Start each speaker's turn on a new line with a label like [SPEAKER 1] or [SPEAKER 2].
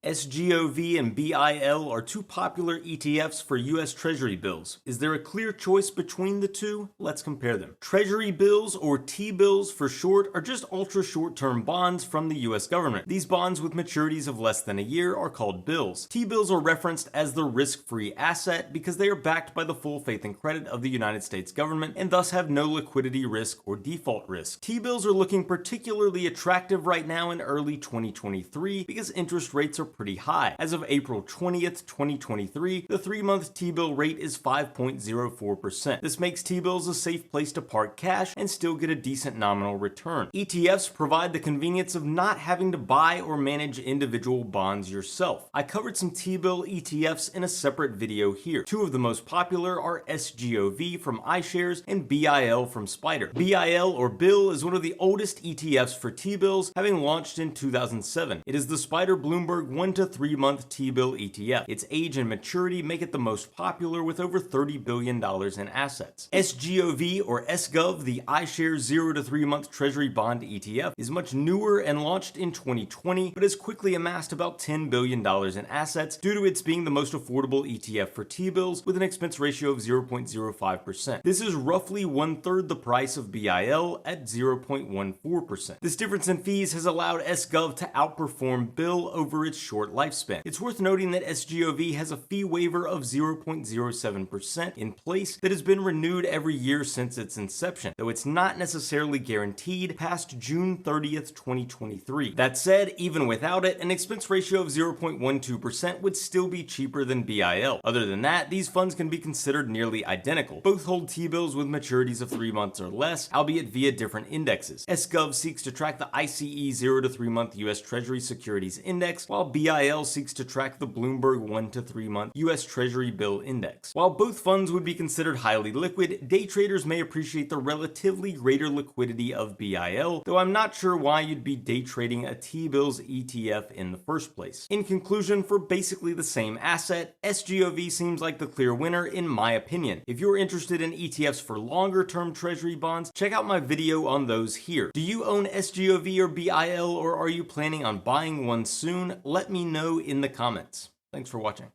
[SPEAKER 1] SGOV and BIL are two popular ETFs for US Treasury bills. Is there a clear choice between the two? Let's compare them. Treasury bills, or T-bills for short, are just ultra short-term bonds from the US government. These bonds with maturities of less than a year are called bills. T-bills are referenced as the risk-free asset because they are backed by the full faith and credit of the United States government and thus have no liquidity risk or default risk. T-bills are looking particularly attractive right now in early 2023 because interest rates are pretty high. As of April 20th, 2023, the 3-month T-bill rate is 5.04%. This makes T-bills a safe place to park cash and still get a decent nominal return. ETFs provide the convenience of not having to buy or manage individual bonds yourself. I covered some T-bill ETFs in a separate video here. Two of the most popular are SGOV from iShares and BIL from SPDR. BIL or BIL is one of the oldest ETFs for T-bills, having launched in 2007. It is the SPDR Bloomberg 1 to 3 month T-bill ETF. Its age and maturity make it the most popular with over $30 billion in assets. SGOV or SGOV, the iShares 0 to 3 month Treasury bond ETF, is much newer and launched in 2020, but has quickly amassed about $10 billion in assets due to its being the most affordable ETF for T-bills with an expense ratio of 0.05%. This is roughly 1/3 the price of BIL at 0.14%. This difference in fees has allowed SGOV to outperform BIL over its short lifespan. It's worth noting that SGOV has a fee waiver of 0.07% in place that has been renewed every year since its inception, though it's not necessarily guaranteed past June 30th, 2023. That said, even without it, an expense ratio of 0.12% would still be cheaper than BIL. Other than that, these funds can be considered nearly identical. Both hold T-bills with maturities of 3 months or less, albeit via different indexes. SGOV seeks to track the ICE 0 to 3 month US Treasury Securities Index, while BIL seeks to track the Bloomberg 1 to 3 month US Treasury Bill Index. While both funds would be considered highly liquid, day traders may appreciate the relatively greater liquidity of BIL, though I'm not sure why you'd be day trading a T-bills ETF in the first place. In conclusion, for basically the same asset, SGOV seems like the clear winner in my opinion. If you're interested in ETFs for longer term treasury bonds, check out my video on those here. Do you own SGOV or BIL, or are you planning on buying one soon? Let me know in the comments. Thanks for watching.